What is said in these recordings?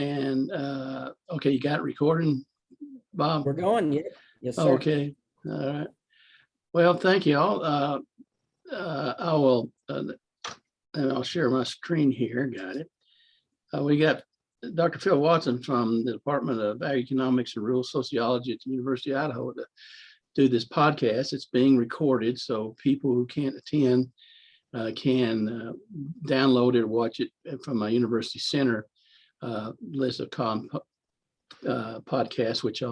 And okay, you got it recording, Bob? We're going, yeah. Yes, sir. Okay, all right. Well, thank you all. I will, and I'll share my screen here. Got it. We got Dr. Phil Watson from the Department of Economics and Rural Sociology at the University of Idaho to do this podcast. It's being recorded, so people who can't attend can download it or watch it from my university center list of podcasts, which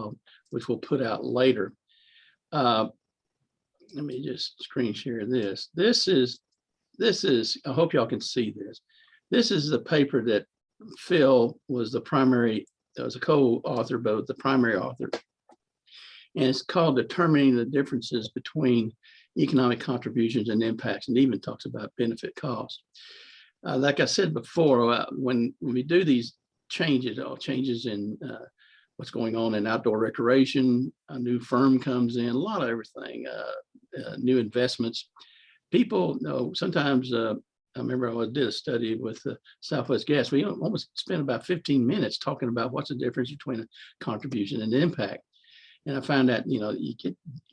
we'll put out later. Let me just screen share this. This is, I hope y'all can see this. This is the paper that Phil was the primary, was a co-author, but the primary author. And it's called Determining the Differences Between Economic Contributions and Impacts, and even talks about benefit cost. Like I said before, when we do these changes in what's going on in outdoor recreation, a new firm comes in, a lot of everything, new investments. People know sometimes, I remember I did a study with Southwest Gas. We almost spent about 15 minutes talking about what's the difference between a contribution and impact. And I found that, you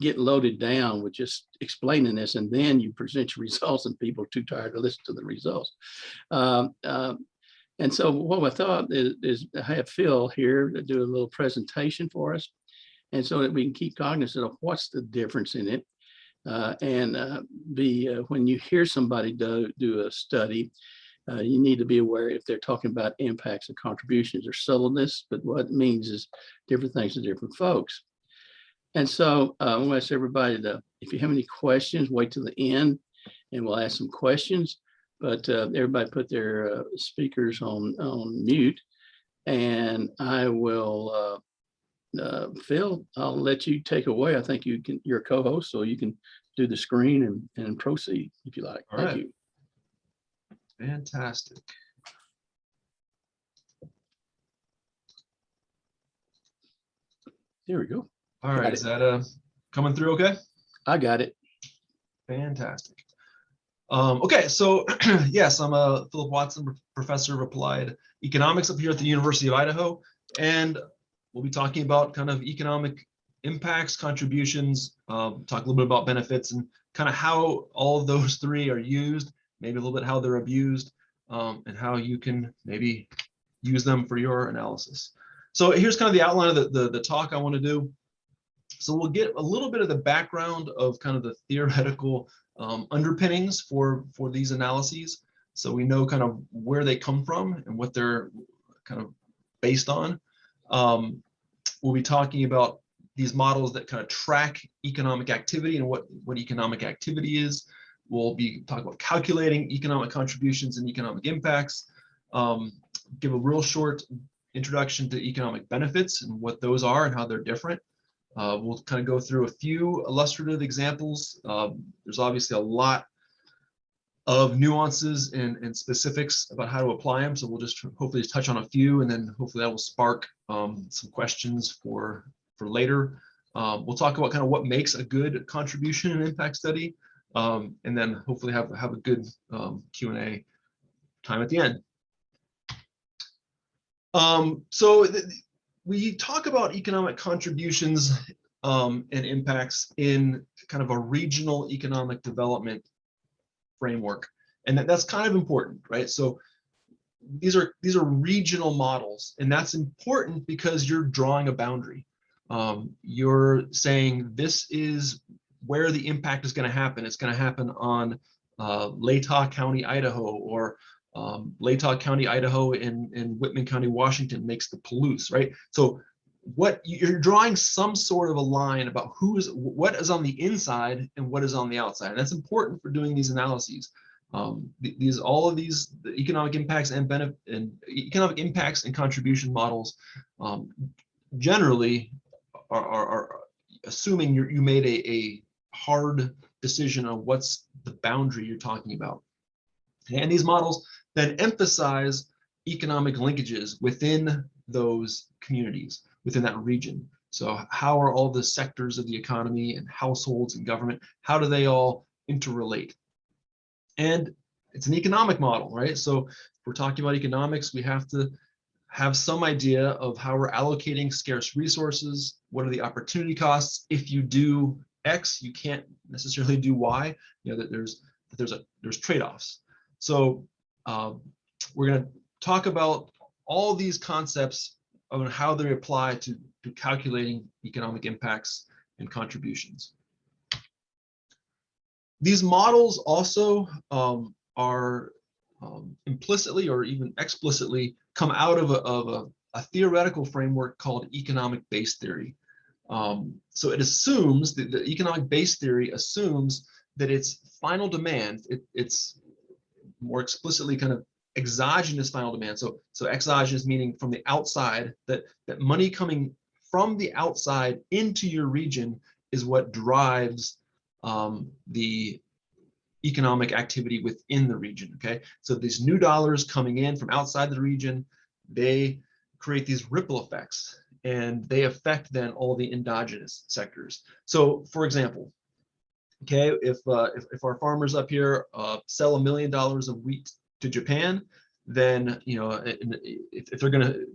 get loaded down with just explaining this, and then you present your results and people are too tired to listen to the results. And so what I thought is I have Phil here to do a little presentation for us. And so that we can keep cognizant of what's the difference in it. When you hear somebody do a study, you need to be aware if they're talking about impacts and contributions or subtleness, but what it means is different things to different folks. And so I'm going to ask everybody if you have any questions, wait till the end and we'll ask some questions, but everybody put their speakers on mute, and I will, Phil, I'll let you take away. I think you're a co-host, so you can do the screen and proceed if you like. All right. Fantastic. There we go. All right, is that coming through okay? I got it. Fantastic. Okay, so yes, I'm a Philip Watson, professor of applied economics up here at the University of Idaho, and we'll be talking about kind of economic impacts, contributions, talk a little bit about benefits and kind of how all of those three are used, maybe a little bit how they're abused, and how you can maybe use them for your analysis. So here's kind of the outline of the talk I want to do. So we'll get a little bit of the background of kind of the theoretical underpinnings for these analyses. So we know kind of where they come from and what they're kind of based on. We'll be talking about these models that kind of track economic activity and what economic activity is. We'll be talking about calculating economic contributions and economic impacts. Give a real short introduction to economic benefits and what those are and how they're different. We'll kind of go through a few illustrative examples. There's obviously a lot of nuances and specifics about how to apply them. So we'll just hopefully just touch on a few, and then hopefully that will spark some questions for later. We'll talk about kind of what makes a good contribution and impact study, and then hopefully have a good Q&A time at the end. We talk about economic contributions and impacts in kind of a regional economic development framework, and that's kind of important, right? So these are regional models, and that's important because you're drawing a boundary. You're saying this is where the impact is going to happen. It's going to happen on Latah County, Idaho, or Latah County, Idaho, and Whitman County, Washington makes the Palouse, right? So what you're drawing some sort of a line about what is on the inside and what is on the outside, and that's important for doing these analyses. All of these the economic impacts and economic impacts and contribution models generally are assuming you made a hard decision on what's the boundary you're talking about, and these models then emphasize economic linkages within those communities, within that region. So how are all the sectors of the economy and households and government, how do they all interrelate? And it's an economic model, right? So if we're talking about economics, we have to have some idea of how we're allocating scarce resources. What are the opportunity costs? If you do X, you can't necessarily do Y. You know that there's trade-offs. So we're going to talk about all these concepts on how they apply to calculating economic impacts and contributions. These models also are implicitly or even explicitly come out of a theoretical framework called economic base theory. So it assumes that the economic base theory assumes that its final demand, it's more explicitly kind of exogenous final demand. So exogenous meaning from the outside, that money coming from the outside into your region is what drives the economic activity within the region. Okay, so these new dollars coming in from outside the region, they create these ripple effects, and they affect then all the endogenous sectors. So for example, okay, if our farmers up here sell $1 million of wheat to Japan, then if they're going to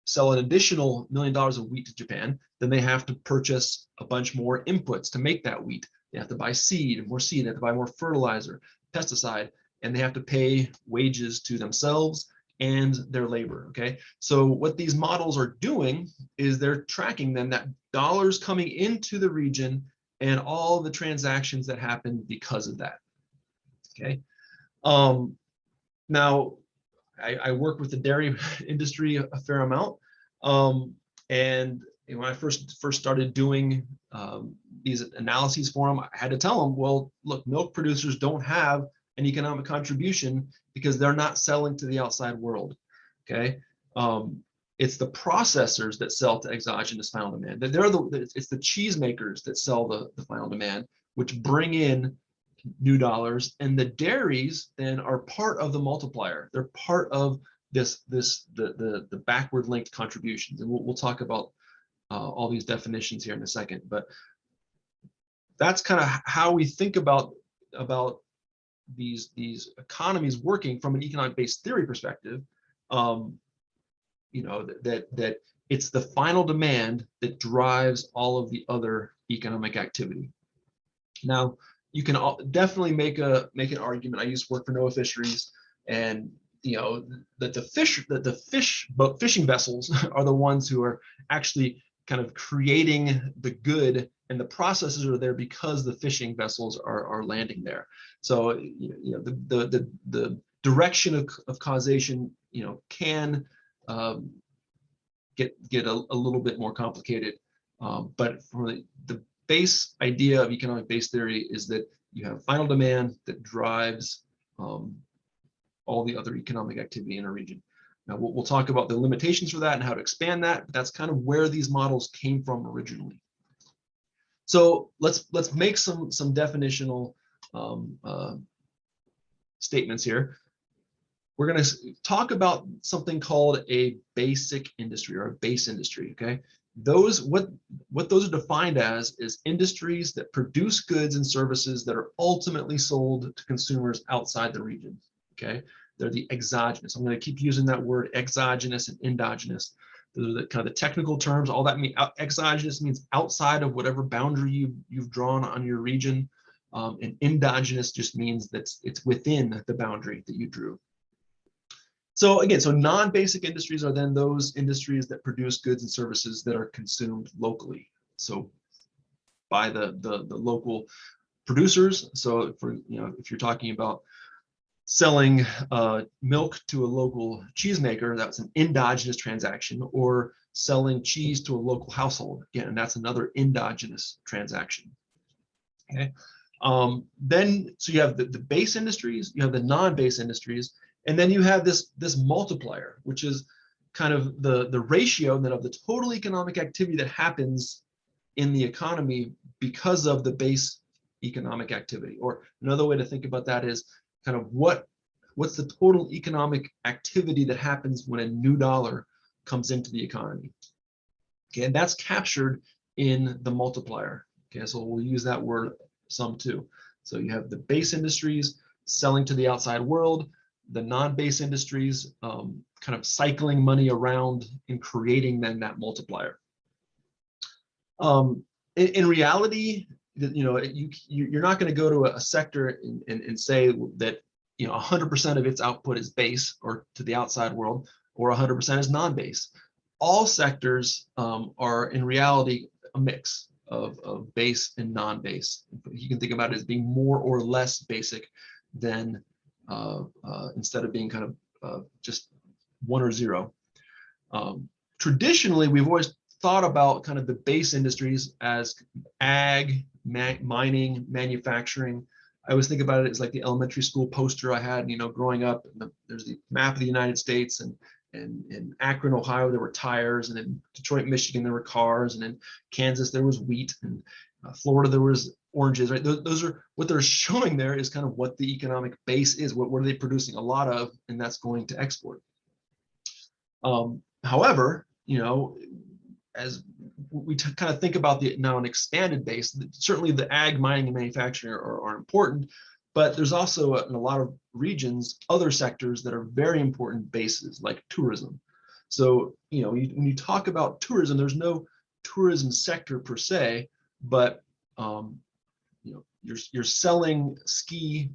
sell an additional $1 million of wheat to Japan, then they have to purchase a bunch more inputs to make that wheat. They have to buy seed, they have to buy more fertilizer, pesticide, and they have to pay wages to themselves and their labor. Okay, so what these models are doing is they're tracking then that dollars coming into the region and all the transactions that happen because of that. Okay, now I work with the dairy industry a fair amount, and when I first started doing these analyses for them, I had to tell them, well, look, milk producers don't have an economic contribution because they're not selling to the outside world. Okay, it's the processors that sell to exogenous final demand. It's the cheese makers that sell the final demand, which bring in new dollars, and the dairies then are part of the multiplier. They're part of the backward linked contributions, and we'll talk about all these definitions here in a second. But that's kind of how we think about these economies working from an economic based theory perspective. That it's the final demand that drives all of the other economic activity. Now, you can definitely make an argument. I used to work for NOAA Fisheries, and that the fishing vessels are the ones who are actually kind of creating the good, and the processes are there because the fishing vessels are landing there. So the direction of causation can get a little bit more complicated, but from the base idea of economic base theory is that you have final demand that drives all the other economic activity in a region. Now we'll talk about the limitations for that and how to expand that, but that's kind of where these models came from originally. So let's make some definitional statements here. We're going to talk about something called a basic industry or a base industry. Okay, what those are defined as is industries that produce goods and services that are ultimately sold to consumers outside the region. Okay, they're the exogenous. I'm going to keep using that word exogenous and endogenous. Those are the kind of the technical terms. All that means exogenous means outside of whatever boundary you've drawn on your region, and endogenous just means that it's within the boundary that you drew. So again, non-basic industries are then those industries that produce goods and services that are consumed locally. So by the local producers. So if you're talking about selling milk to a local cheesemaker, that's an endogenous transaction, or selling cheese to a local household. Again, and that's another endogenous transaction. Okay. Then you have the base industries, you have the non-base industries, and then you have this multiplier, which is kind of the ratio then of the total economic activity that happens in the economy because of the base economic activity. Or another way to think about that is kind of what's the total economic activity that happens when a new dollar comes into the economy. Okay, and that's captured in the multiplier. Okay, so we'll use that word some too. So you have the base industries selling to the outside world, the non-base industries kind of cycling money around and creating then that multiplier. In reality, you're not going to go to a sector and say that 100% of its output is base or to the outside world, or 100% is non-base. All sectors are in reality a mix of base and non-base. You can think about it as being more or less basic than instead of being kind of just 1 or 0. Traditionally, we've always thought about kind of the base industries as ag, mining, manufacturing. I always think about it as like the elementary school poster I had, growing up. There's the map of the United States, and in Akron, Ohio, there were tires, and in Detroit, Michigan, there were cars, and in Kansas, there was wheat, and Florida, there was oranges, right? Those are what they're showing there is kind of what the economic base is. What are they producing a lot of, and that's going to export. However, as we kind of think about now an expanded base, certainly the ag, mining, and manufacturing are important, but there's also in a lot of regions other sectors that are very important bases, like tourism. So when you talk about tourism, there's no tourism sector per se, but you're selling skiing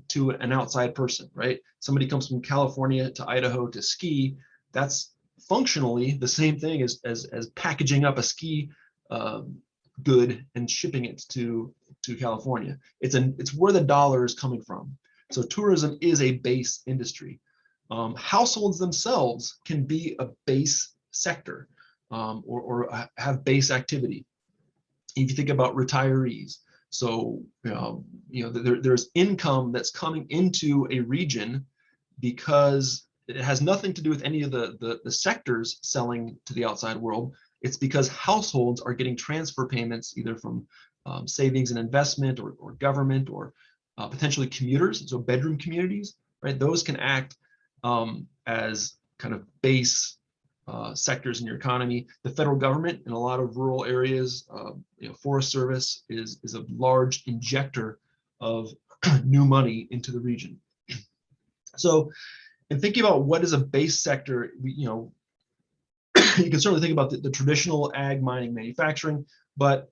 to an outside person, right? Somebody comes from California to Idaho to ski. That's functionally the same thing as packaging up a ski good and shipping it to California. It's where the dollar is coming from. So tourism is a base industry. Households themselves can be a base sector, or have base activity. If you think about retirees, so there's income that's coming into a region because it has nothing to do with any of the sectors selling to the outside world. It's because households are getting transfer payments either from savings and investment or government, or potentially commuters, so bedroom communities, right? Those can act as kind of base sectors in your economy. The federal government in a lot of rural areas, Forest Service is a large injector of new money into the region. So, in thinking about what is a base sector, you can certainly think about the traditional ag, mining, manufacturing, but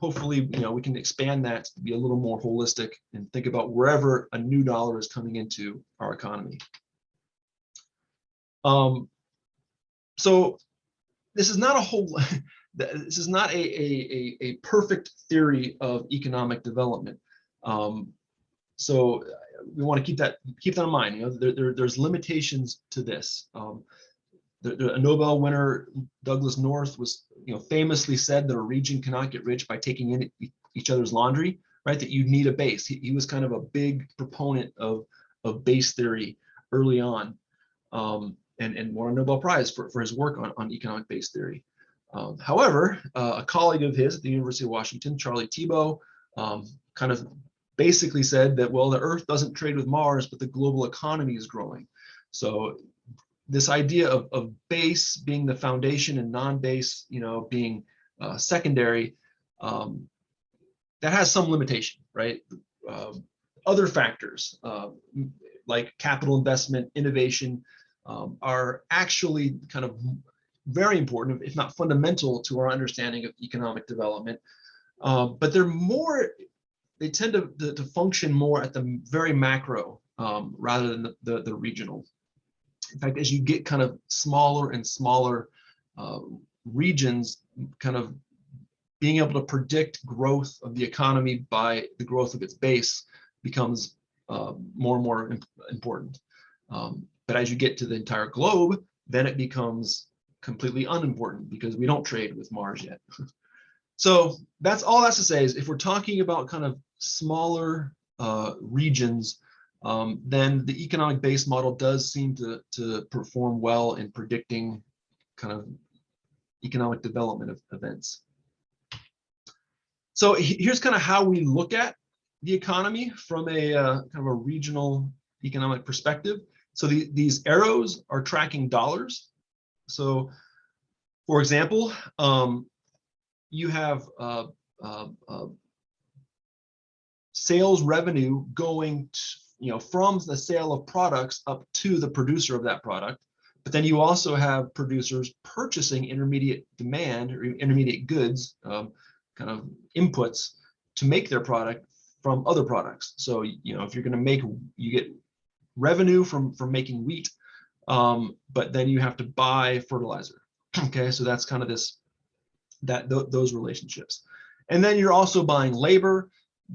hopefully, we can expand that to be a little more holistic and think about wherever a new dollar is coming into our economy. So this is not a perfect theory of economic development. So we want to keep that in mind. There's limitations to this. A Nobel winner, Douglas North, was famously said that a region cannot get rich by taking in each other's laundry, right? That you need a base. He was kind of a big proponent of base theory early on, and won a Nobel Prize for his work on economic base theory. However, a colleague of his at the University of Washington, Charlie Thibault, kind of basically said that, well, the Earth doesn't trade with Mars, but the global economy is growing. So this idea of base being the foundation and non-base, being secondary, that has some limitation, right? Other factors like capital investment, innovation, are actually kind of very important, if not fundamental, to our understanding of economic development. But they tend to function more at the very macro rather than the regional. In fact, as you get kind of smaller and smaller regions, kind of being able to predict growth of the economy by the growth of its base becomes more and more important. But as you get to the entire globe, then it becomes completely unimportant because we don't trade with Mars yet. So that's all that's to say is if we're talking about kind of smaller regions, then the economic base model does seem to perform well in predicting kind of economic development events. So here's kind of how we look at the economy from a kind of a regional economic perspective. So these arrows are tracking dollars. So, for example, you have sales revenue going from the sale of products up to the producer of that product. But then you also have producers purchasing intermediate demand or intermediate goods, kind of inputs to make their product from other products. So, if you're going to you get revenue from making wheat, but then you have to buy fertilizer. Okay, so that's kind of those relationships. And then you're also buying labor.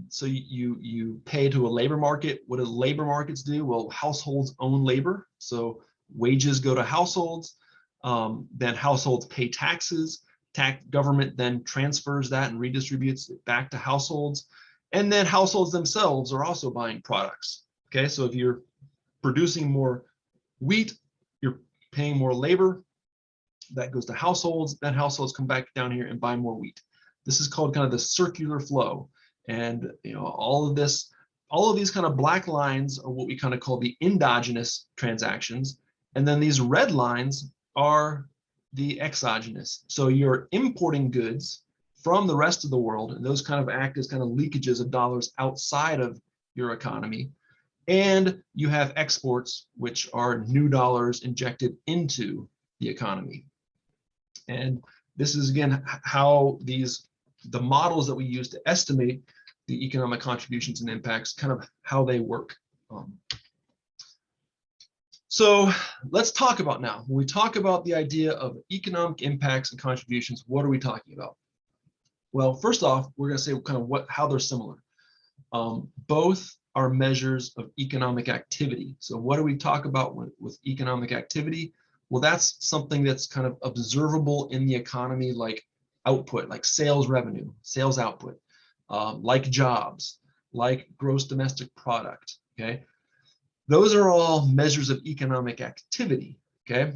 So you pay to a labor market. What do labor markets do? Well, households own labor. So wages go to households. Then households pay taxes. Government then transfers that and redistributes it back to households. And then households themselves are also buying products. Okay, so if you're producing more wheat, you're paying more labor. That goes to households. Then households come back down here and buy more wheat. This is called kind of the circular flow. And all of these kind of black lines are what we kind of call the endogenous transactions. And then these red lines are the exogenous. So you're importing goods from the rest of the world, and those kind of act as kind of leakages of dollars outside of your economy. And you have exports, which are new dollars injected into the economy. And this is, again, how the models that we use to estimate the economic contributions and impacts, kind of how they work. So let's talk about now. When we talk about the idea of economic impacts and contributions, what are we talking about? Well, first off, we're going to say kind of how they're similar. Both are measures of economic activity. So what do we talk about with economic activity? Well, that's something that's kind of observable in the economy, like output, like sales revenue, sales output, like jobs, like gross domestic product, okay? Those are all measures of economic activity, okay?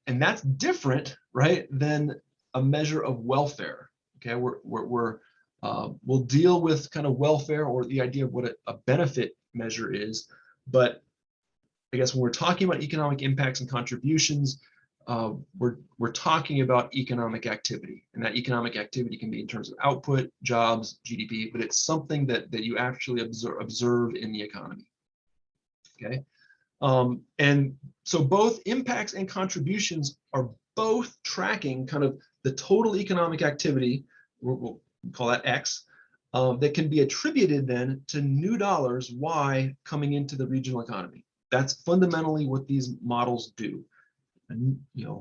And that's different, right, than a measure of welfare, okay? We'll deal with kind of welfare or the idea of what a benefit measure is, but I guess when we're talking about economic impacts and contributions, we're talking about economic activity, and that economic activity can be in terms of output, jobs, GDP, but it's something that you actually observe in the economy. Okay, and so both impacts and contributions are both tracking kind of the total economic activity, we'll call that X, that can be attributed then to new dollars, Y, coming into the regional economy. That's fundamentally what these models do. And,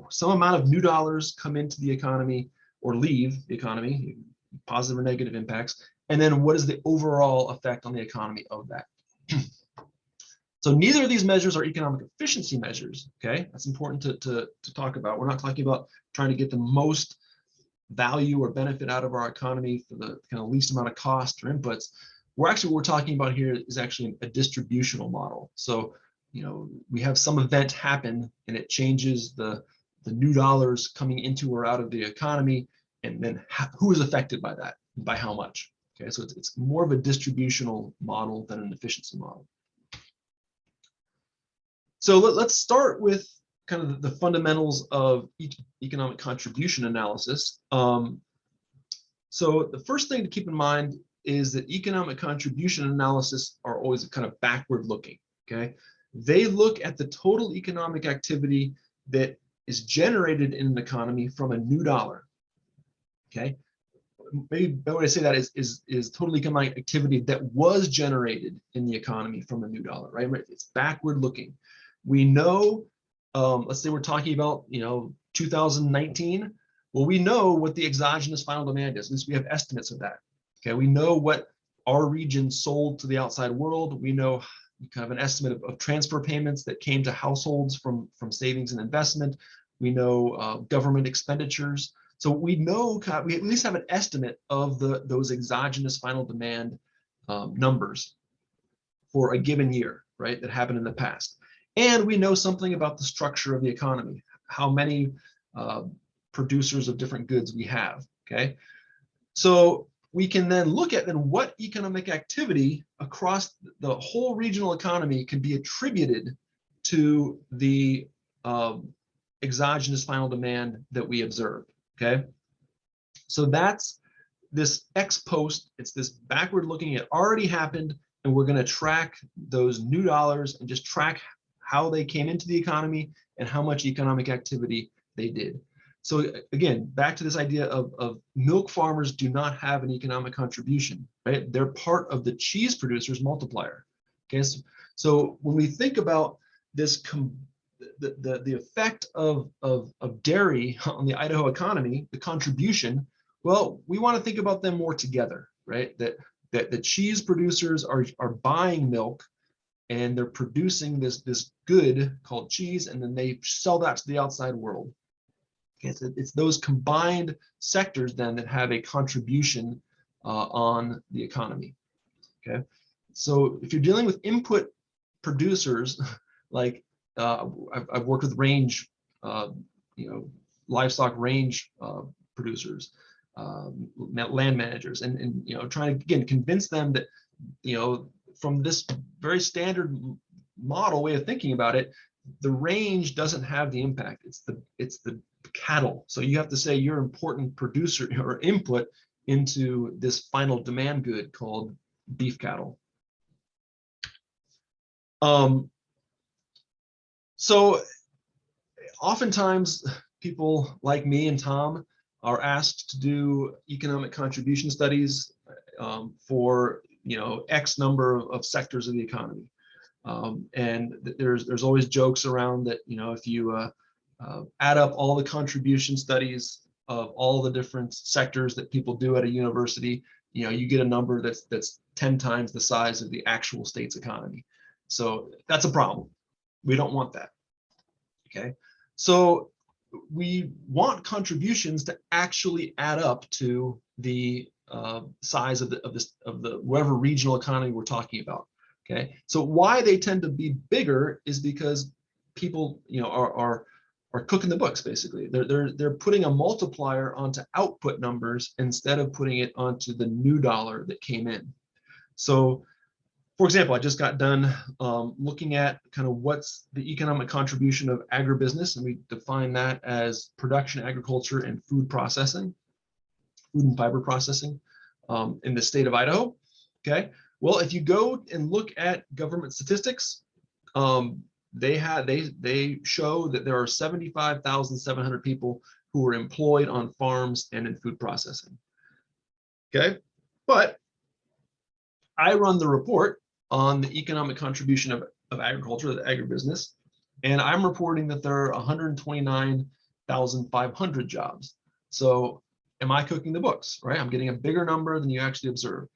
some amount of new dollars come into the economy or leave the economy, positive or negative impacts, and then what is the overall effect on the economy of that? So neither of these measures are economic efficiency measures, okay? That's important to talk about. We're not talking about trying to get the most value or benefit out of our economy for the kind of least amount of cost or inputs. What we're talking about here is actually a distributional model. So, we have some event happen and it changes the new dollars coming into or out of the economy, and then who is affected by that, and by how much. Okay, so it's more of a distributional model than an efficiency model. So let's start with kind of the fundamentals of economic contribution analysis. So the first thing to keep in mind is that economic contribution analysis are always kind of backward looking, okay? They look at the total economic activity that is generated in an economy from a new dollar, okay? Maybe the way I say that is total economic activity that was generated in the economy from a new dollar, right? It's backward looking. We know, let's say we're talking about, 2019. Well, we know what the exogenous final demand is. At least we have estimates of that. Okay, we know what our region sold to the outside world. We know kind of an estimate of transfer payments that came to households from savings and investment. We know government expenditures. So we know, we at least have an estimate of those exogenous final demand numbers for a given year, right, that happened in the past. And we know something about the structure of the economy, how many producers of different goods we have, okay? So we can then look at what economic activity across the whole regional economy can be attributed to the exogenous final demand that we observe, okay? So that's this ex post, it's this backward looking, it already happened, and we're going to track those new dollars and just track how they came into the economy and how much economic activity they did. So again, back to this idea of milk farmers do not have an economic contribution, right? They're part of the cheese producers multiplier. Okay, so when we think about this, the effect of dairy on the Idaho economy, the contribution, well, we want to think about them more together, right? That the cheese producers are buying milk, and they're producing this good called cheese, and then they sell that to the outside world. Okay, so it's those combined sectors then that have a contribution on the economy. Okay, so if you're dealing with input producers, like I've worked with range, livestock range producers, land managers, and trying to again convince them that from this very standard model way of thinking about it, the range doesn't have the impact. It's the cattle. So you have to say you're an important producer or input into this final demand good called beef cattle. So oftentimes people like me and Tom are asked to do economic contribution studies for X number of sectors of the economy. And there's always jokes around that, if you add up all the contribution studies of all the different sectors that people do at a university, you get a number that's 10 times the size of the actual state's economy. So that's a problem. We don't want that. Okay, so we want contributions to actually add up to the size of the whatever regional economy we're talking about. Okay, so why they tend to be bigger is because people are cooking the books. Basically, they're putting a multiplier onto output numbers instead of putting it onto the new dollar that came in. So for example, I just got done looking at kind of what's the economic contribution of agribusiness, and we define that as production, agriculture, and food processing, food and fiber processing in the state of Idaho. Okay, well, if you go and look at government statistics, they show that there are 75,700 people who are employed on farms and in food processing. Okay, but I run the report on the economic contribution of agriculture, the agribusiness, and I'm reporting that there are 129,500 jobs. So am I cooking the books, right? I'm getting a bigger number than you actually observe.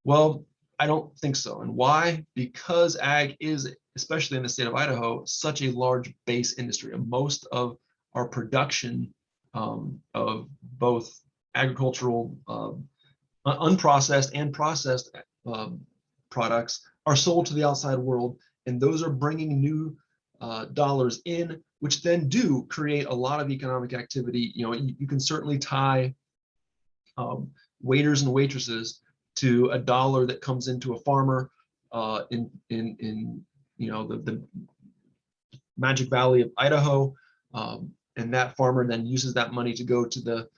Well, I don't think so. And why? Because ag is, especially in the state of Idaho, such a large base industry. And most of our production of both agricultural unprocessed and processed products are sold to the outside world, and those are bringing new dollars in, which then do create a lot of economic activity. You can certainly tie waiters and waitresses to a dollar that comes into a farmer in the Magic Valley of Idaho, and that farmer then uses that money to go to the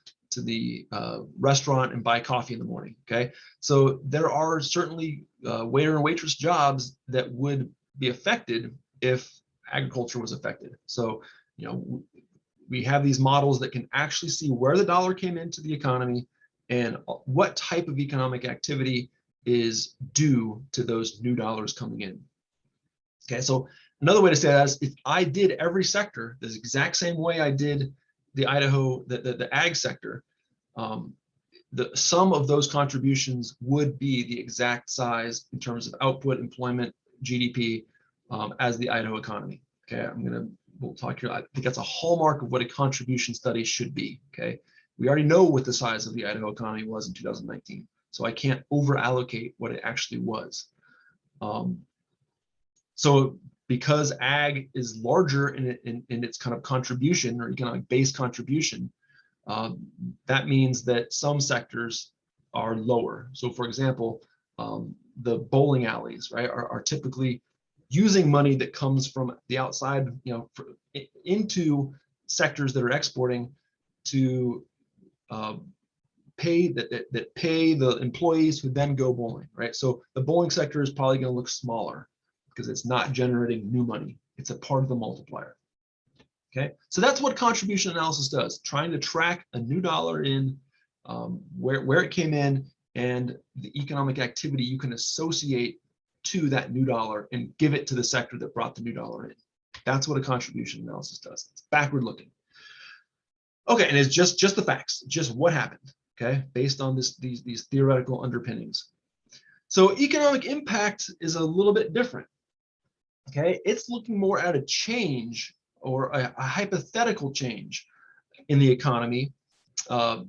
restaurant and buy coffee in the morning. Okay, so there are certainly waiter and waitress jobs that would be affected if agriculture was affected. So we have these models that can actually see where the dollar came into the economy and what type of economic activity is due to those new dollars coming in. Okay, so another way to say that is if I did every sector the exact same way I did the Idaho, the ag sector, the sum of those contributions would be the exact size in terms of output, employment, GDP as the Idaho economy. Okay, we'll talk here. I think that's a hallmark of what a contribution study should be. Okay, we already know what the size of the Idaho economy was in 2019, so I can't over allocate what it actually was. So because ag is larger in its kind of contribution or economic base contribution, that means that some sectors are lower. So for example, the bowling alleys, right, are typically using money that comes from the outside, into sectors that are exporting to pay the employees who then go bowling, right? So the bowling sector is probably going to look smaller because it's not generating new money. It's a part of the multiplier. Okay, so that's what contribution analysis does, trying to track a new dollar in, where it came in, and the economic activity you can associate to that new dollar and give it to the sector that brought the new dollar in. That's what a contribution analysis does. It's backward looking. Okay, and it's just the facts, just what happened, okay, based on these theoretical underpinnings. So economic impact is a little bit different, okay? It's looking more at a change or a hypothetical change in the economy, the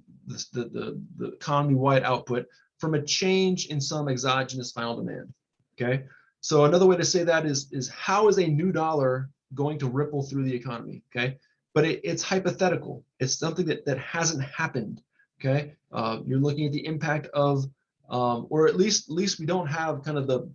economy-wide output from a change in some exogenous final demand, okay? So another way to say that is how is a new dollar going to ripple through the economy, okay? But it's hypothetical. It's something that hasn't happened, okay? You're looking at the impact of, or at least we don't have kind of the,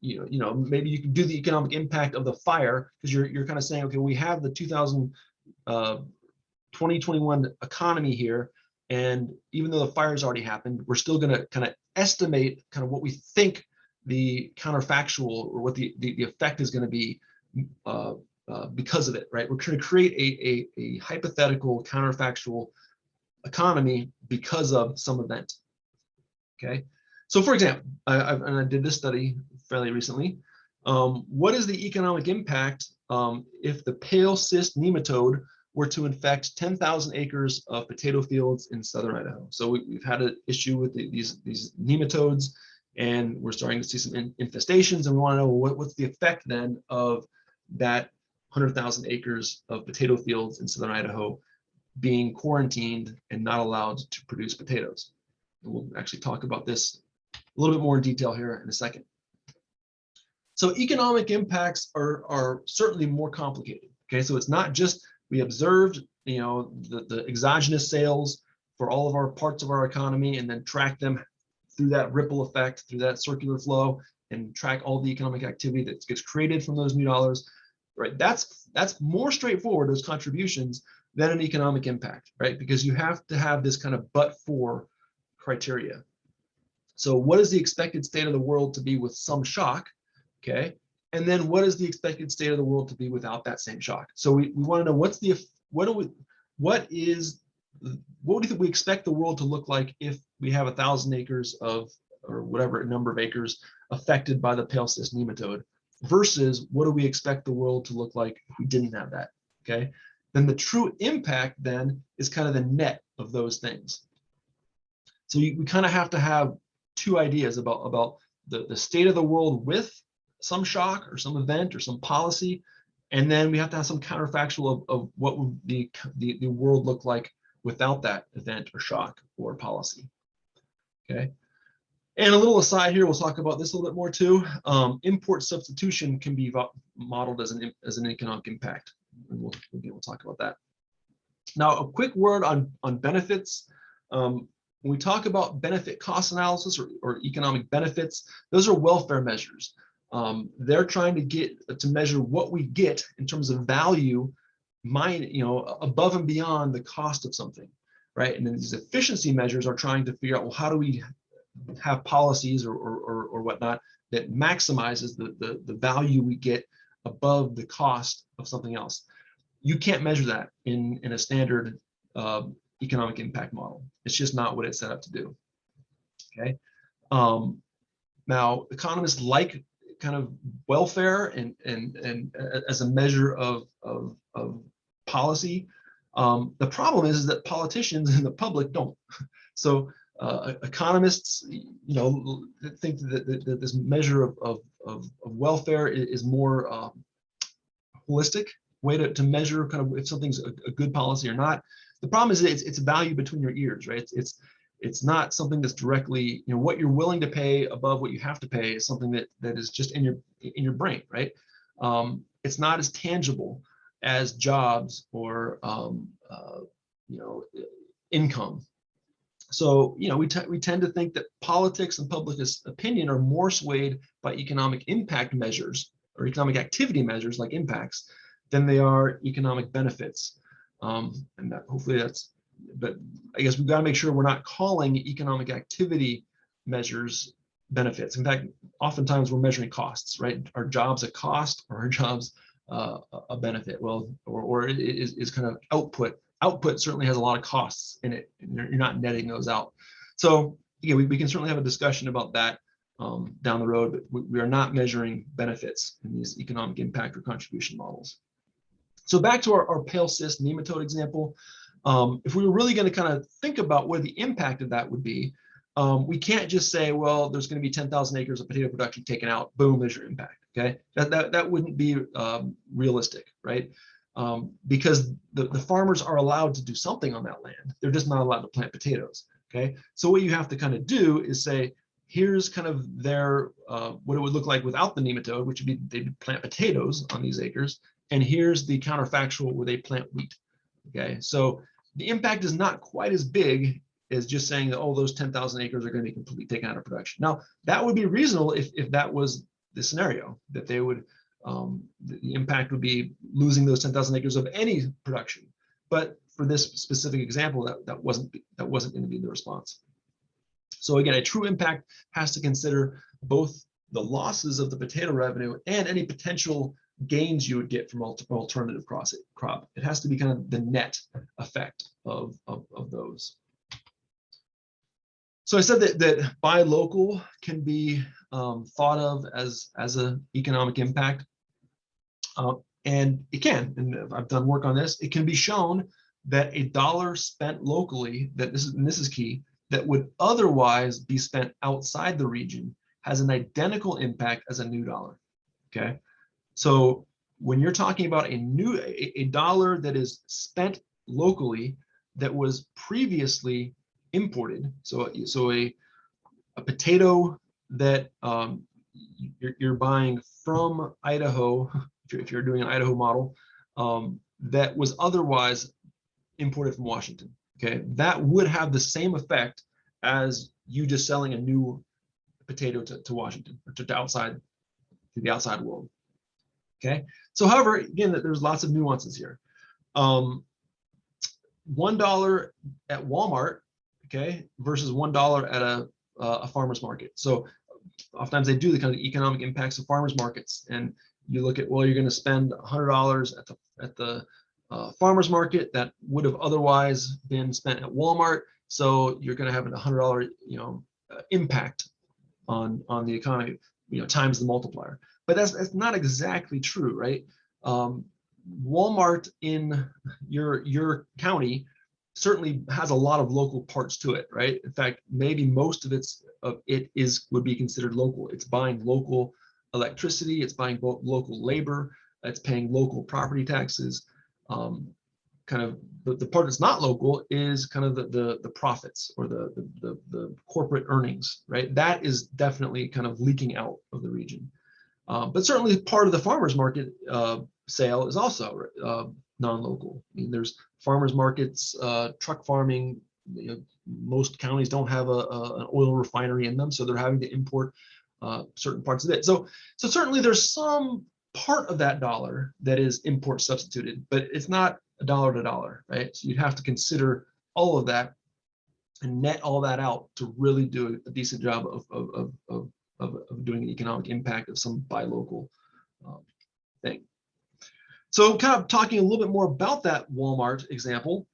maybe you can do the economic impact of the fire, because you're kind of saying, okay, we have the 2021 economy here, and even though the fire's already happened, we're still going to kind of estimate kind of what we think the counterfactual or what the effect is going to be because of it, right? We're going to create a hypothetical counterfactual economy because of some event, okay? So for example, I did this study fairly recently. What is the economic impact if the pale cyst nematode were to infect 10,000 acres of potato fields in southern Idaho? So we've had an issue with these nematodes, and we're starting to see some infestations, and we want to know what's the effect then of that 100,000 acres of potato fields in southern Idaho being quarantined and not allowed to produce potatoes. And we'll actually talk about this a little bit more in detail here in a second. So economic impacts are certainly more complicated. Okay, so it's not just we observed, the exogenous sales for all of our parts of our economy and then track them through that ripple effect, through that circular flow, and track all the economic activity that gets created from those new dollars. Right, that's more straightforward, those contributions, than an economic impact, right? Because you have to have this kind of but-for criteria. So what is the expected state of the world to be with some shock, okay? And then what is the expected state of the world to be without that same shock? So we want to know what do we think we expect the world to look like if we have 1,000 acres of, or whatever number of acres affected by the pale cyst nematode, versus what do we expect the world to look like if we didn't have that, okay? Then the true impact then is kind of the net of those things. So we kind of have to have two ideas about the state of the world with some shock or some event or some policy, and then we have to have some counterfactual of what would the world look like without that event or shock or policy, okay? And a little aside here, we'll talk about this a little bit more too. Import substitution can be modeled as an economic impact, and we'll be able to talk about that. Now, a quick word on benefits. When we talk about benefit cost analysis or economic benefits, those are welfare measures. They're trying to measure what we get in terms of value, above and beyond the cost of something, right? And then these efficiency measures are trying to figure out, well, how do we have policies or whatnot that maximizes the value we get above the cost of something else. You can't measure that in a standard economic impact model. It's just not what it's set up to do, okay? Now, economists like kind of welfare and as a measure of policy. The problem is that politicians and the public don't. So economists, think that this measure of welfare is more holistic way to measure kind of if something's a good policy or not. The problem is it's a value between your ears, right? It's not something that's directly, what you're willing to pay above what you have to pay is something that is just in your brain, right? It's not as tangible as jobs or income. So, we tend to think that politics and public opinion are more swayed by economic impact measures or economic activity measures like impacts than they are economic benefits. And hopefully that's but I guess we've got to make sure we're not calling economic activity measures benefits. In fact, oftentimes we're measuring costs, right? Are jobs a cost or are jobs a benefit? Well, or is kind of output. Output certainly has a lot of costs in it, and you're not netting those out. So yeah, we can certainly have a discussion about that down the road, but we are not measuring benefits in these economic impact or contribution models. So back to our pale cyst nematode example, if we were really going to kind of think about where the impact of that would be, we can't just say, well, there's going to be 10,000 acres of potato production taken out, boom, there's your impact, okay? That wouldn't be realistic, right? Because the farmers are allowed to do something on that land. They're just not allowed to plant potatoes, okay? So what you have to kind of do is say, here's kind of their, what it would look like without the nematode, which would be they'd plant potatoes on these acres, and here's the counterfactual where they plant wheat, okay? So the impact is not quite as big as just saying that, oh, those 10,000 acres are going to be completely taken out of production. Now, that would be reasonable if that was the scenario, that they would, the impact would be losing those 10,000 acres of any production. But for this specific example, that wasn't going to be the response. So again, a true impact has to consider both the losses of the potato revenue and any potential gains you would get from alternative crop. It has to be kind of the net effect of those. So I said that buy local can be thought of as an economic impact, and it can. And I've done work on this. It can be shown that a dollar spent locally, this is key, that would otherwise be spent outside the region has an identical impact as a new dollar. Okay, so when you're talking about a dollar that is spent locally that was previously imported, so a potato that you're buying from Idaho, if you're doing an Idaho model, that was otherwise imported from Washington, okay, that would have the same effect as you just selling a new potato to Washington, or to the outside world. Okay, so however, again, there's lots of nuances here. $1 at Walmart, okay, versus $1 at a farmer's market. So oftentimes they do the kind of economic impacts of farmers markets, and you look at, well, you're going to spend $100 at the farmers market that would have otherwise been spent at Walmart, so you're going to have a $100 impact on the economy, times the multiplier. But that's not exactly true, right? Walmart in your county certainly has a lot of local parts to it, right? In fact, maybe most of it would be considered local. It's buying local electricity, it's buying local labor, it's paying local property taxes. Kind of the part that's not local is kind of the profits or the corporate earnings, right? That is definitely kind of leaking out of the region. But certainly part of the farmers market sale is also non-local. I mean, there's farmers markets, truck farming. Most counties don't have an oil refinery in them, so they're having to import certain parts of it. So certainly there's some part of that dollar that is import substituted, but it's not a dollar to dollar, right? So you'd have to consider all of that and net all that out to really do a decent job of doing an economic impact of some buy local thing. So kind of talking a little bit more about that Walmart example.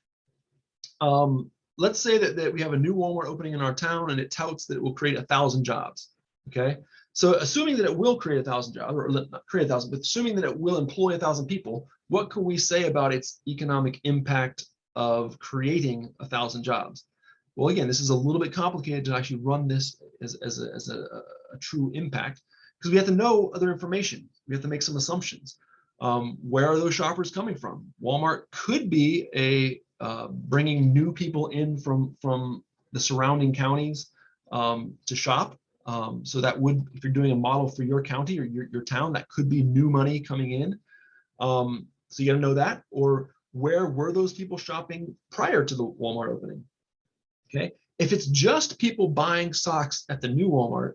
Let's say that we have a new Walmart opening in our town and it touts that it will create 1,000 jobs, okay? So assuming that it will create 1,000 jobs, or not create 1,000, but assuming that it will employ 1,000 people, what can we say about its economic impact of creating 1,000 jobs? Well, again, this is a little bit complicated to actually run this as a true impact, because we have to know other information. We have to make some assumptions. Where are those shoppers coming from? Walmart could be bringing new people in from the surrounding counties to shop. So that would, if you're doing a model for your county or your town, that could be new money coming in. So you got to know that. Or where were those people shopping prior to the Walmart opening? Okay, if it's just people buying socks at the new Walmart,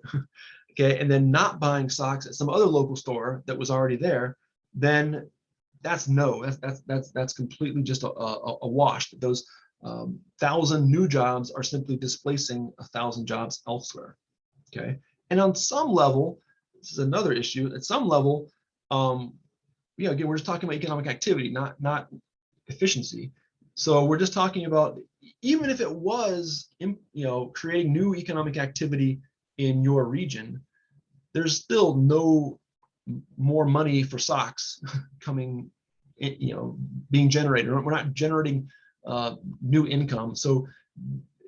okay, and then not buying socks at some other local store that was already there, then that's completely just a wash. Those 1,000 new jobs are simply displacing 1,000 jobs elsewhere. Okay, and on some level, this is another issue. At some level, again, we're just talking about economic activity, not efficiency. So we're just talking about, even if it was, creating new economic activity in your region, there's still no more money for socks coming, being generated. We're not generating new income. So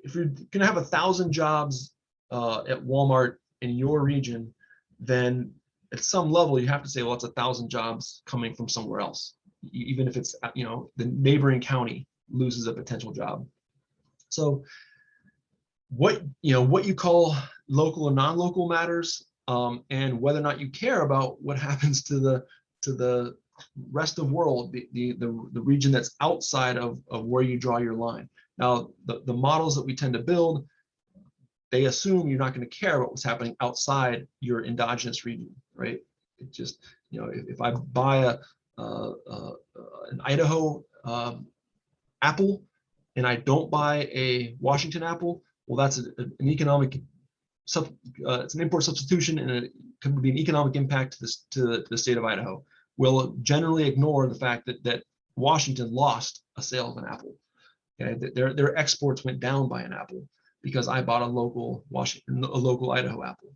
if you're going to have 1,000 jobs at Walmart in your region, then at some level you have to say, well, it's 1,000 jobs coming from somewhere else, even if it's the neighboring county loses a potential job. So what you call local or non-local matters, and whether or not you care about what happens to the rest of the world, the region that's outside of where you draw your line. Now, the models that we tend to build, they assume you're not going to care about what's happening outside your endogenous region, right? It just, if I buy an Idaho apple and I don't buy a Washington apple, well, that's an economic it's an import substitution, and it could be an economic impact to the state of Idaho. We'll generally ignore the fact that Washington lost a sale of an apple. Okay, their exports went down by an apple because I bought a local Idaho apple.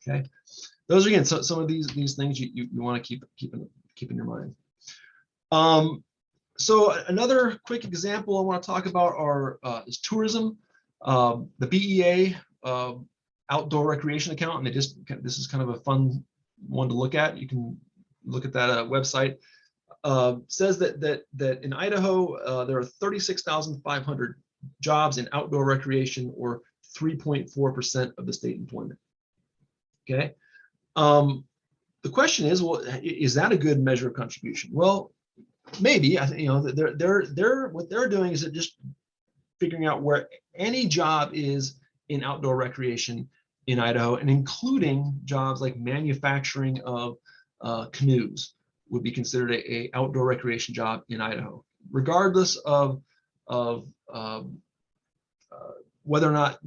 Okay, those are, again, some of these things you want to keep in your mind. So another quick example I want to talk about is tourism. The BEA outdoor recreation account, and this is kind of a fun one to look at. You can look at that website. Says that in Idaho there are 36,500 jobs in outdoor recreation, or 3.4% of the state employment. Okay, the question is, well, is that a good measure of contribution? Well, maybe. They're what they're doing is just figuring out where any job is in outdoor recreation in Idaho, and including jobs like manufacturing of canoes would be considered a outdoor recreation job in Idaho, regardless of whether or not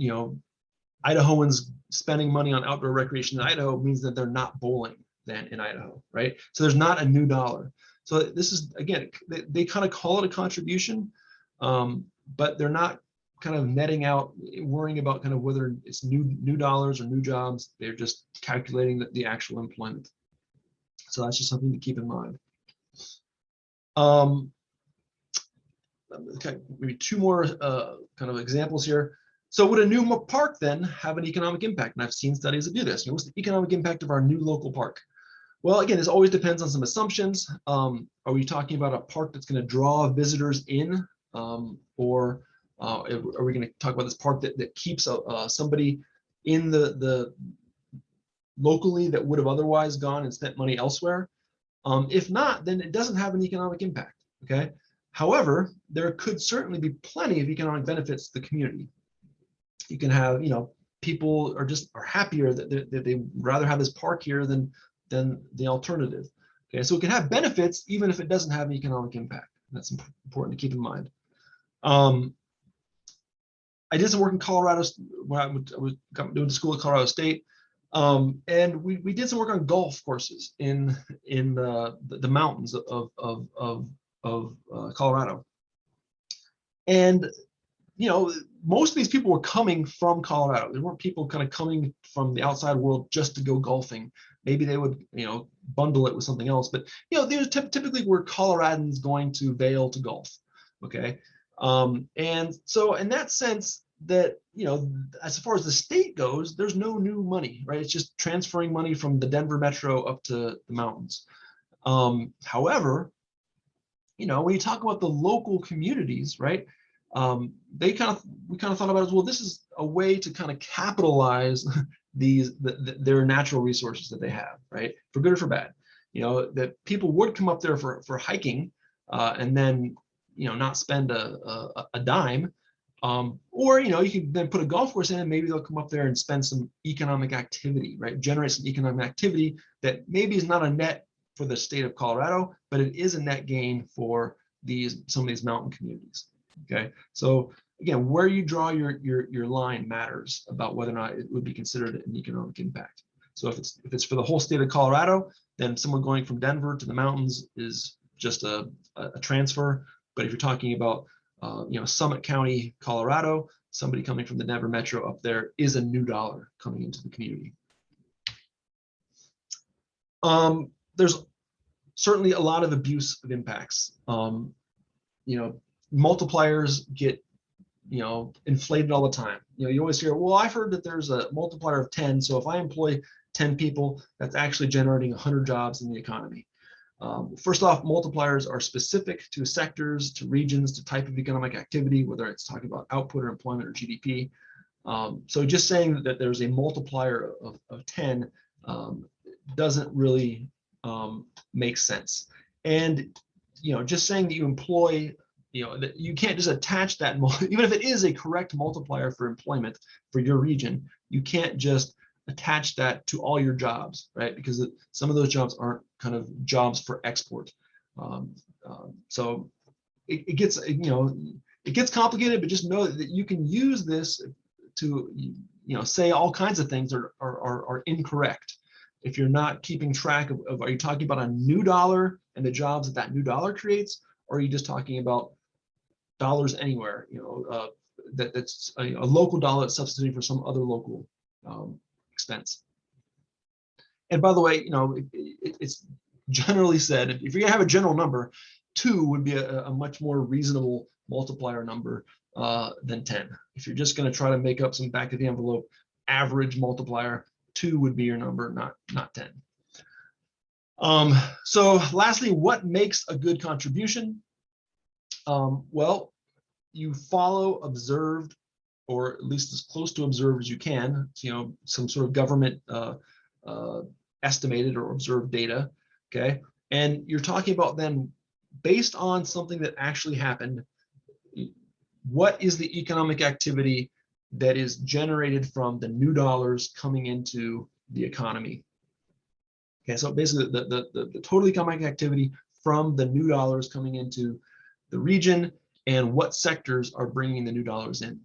Idahoans spending money on outdoor recreation in Idaho means that they're not bowling then in Idaho, right? So there's not a new dollar. So this is, again, they kind of call it a contribution, but they're not kind of netting out, worrying about kind of whether it's new dollars or new jobs. They're just calculating the actual employment. So that's just something to keep in mind. Okay, maybe two more kind of examples here. So would a new park then have an economic impact? And I've seen studies that do this. What's the economic impact of our new local park? Well, again, this always depends on some assumptions. Are we talking about a park that's going to draw visitors in, or are we going to talk about this park that keeps somebody in the locally that would have otherwise gone and spent money elsewhere? If not, then it doesn't have an economic impact. Okay. However, there could certainly be plenty of economic benefits to the community. You can have, people are happier that they rather have this park here than the alternative. Okay, so it can have benefits even if it doesn't have an economic impact. That's important to keep in mind. I did some work in Colorado when I was doing school at Colorado State, and we did some work on golf courses in the mountains of Colorado. And most of these people were coming from Colorado. There weren't people kind of coming from the outside world just to go golfing. Maybe they would, bundle it with something else. But there's typically were Coloradans going to Vail to golf. Okay, and so in that sense, that as far as the state goes, there's no new money, right? It's just transferring money from the Denver metro up to the mountains. However, when you talk about the local communities, right? We kind of thought about it as, well, this is a way to kind of capitalize their natural resources that they have, right? For good or for bad. That people would come up there for hiking, and then not spend a dime, or you can then put a golf course in, and maybe they'll come up there and spend some economic activity, right? Generate some economic activity that maybe is not a net for the state of Colorado, but it is a net gain for some of these mountain communities. Okay, so again, where you draw your line matters about whether or not it would be considered an economic impact. So if it's for the whole state of Colorado, then someone going from Denver to the mountains is just a transfer. But if you're talking about Summit County, Colorado, somebody coming from the Denver metro up there is a new dollar coming into the community. There's certainly a lot of abuse of impacts. Multipliers get inflated all the time. You always hear, well, I've heard that there's a multiplier of 10, so if I employ 10 people, that's actually generating 100 jobs in the economy. First off, multipliers are specific to sectors, to regions, to type of economic activity, whether it's talking about output or employment or GDP. So just saying that there's a multiplier of 10 doesn't really make sense. And just saying that you employ, that you can't just attach that, even if it is a correct multiplier for employment for your region, you can't just attach that to all your jobs, right? Because some of those jobs aren't kind of jobs for export. So it gets, it gets complicated, but just know that you can use this to, say all kinds of things are incorrect. If you're not keeping track of, are you talking about a new dollar and the jobs that new dollar creates, or are you just talking about dollars anywhere, that's a local dollar that's substituting for some other local expense. And by the way, it's generally said, if you're gonna have a general number, 2 would be a much more reasonable multiplier number than 10. If you're just gonna try to make up some back of the envelope average multiplier, 2 would be your number, not 10. So lastly, what makes a good contribution? Well, you follow observed, or at least as close to observed as you can, some sort of government estimated or observed data, okay? And you're talking about then, based on something that actually happened, what is the economic activity that is generated from the new dollars coming into the economy? Okay, so basically the total economic activity from the new dollars coming into the region, and what sectors are bringing the new dollars in.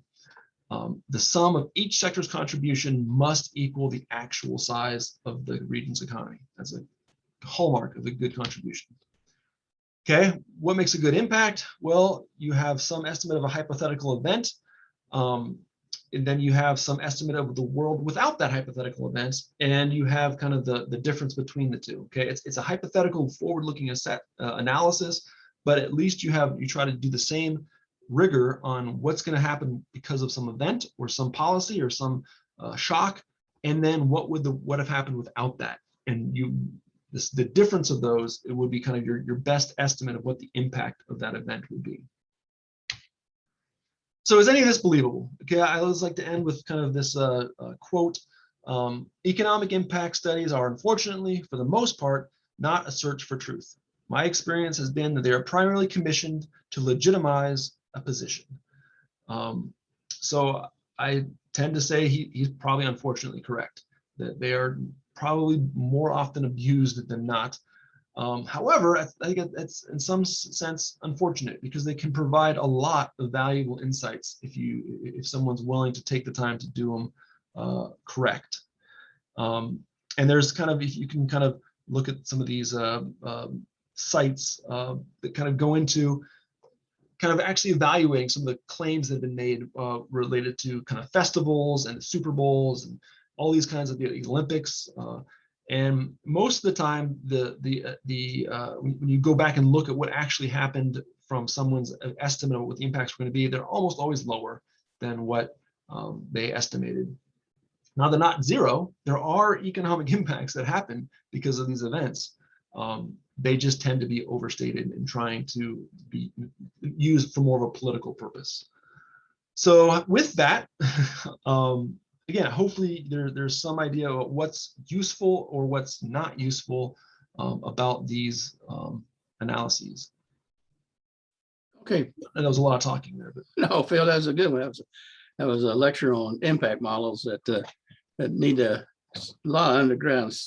The sum of each sector's contribution must equal the actual size of the region's economy. That's a hallmark of a good contribution. Okay, what makes a good impact? Well, you have some estimate of a hypothetical event, and then you have some estimate of the world without that hypothetical event, and you have kind of the difference between the two. Okay, it's a hypothetical forward-looking analysis, but at least you try to do the same rigor on what's going to happen because of some event or some policy or some shock, and then what have happened without that. And the difference of those, it would be kind of your best estimate of what the impact of that event would be. So is any of this believable? Okay, I always like to end with kind of this quote. Economic impact studies are, unfortunately, for the most part, not a search for truth. My experience has been that they are primarily commissioned to legitimize a position. So I tend to say he's probably unfortunately correct, that they are probably more often abused than not. However, I think it's in some sense unfortunate, because they can provide a lot of valuable insights if someone's willing to take the time to do them correct. And there's kind of, if you can kind of look at some of these sites that kind of go into kind of actually evaluating some of the claims that have been made related to kind of festivals and the Super Bowls and all these kinds of the Olympics. And most of the time, when you go back and look at what actually happened from someone's estimate of what the impacts were going to be, they're almost always lower than what they estimated. Now, they're not zero. There are economic impacts that happen because of these events. They just tend to be overstated and trying to be used for more of a political purpose. So with that, again, hopefully there's some idea of what's useful or what's not useful about these analyses. Okay. And there was a lot of talking there. But. No, Phil, that was a good one. That was a lecture on impact models that need a lot of underground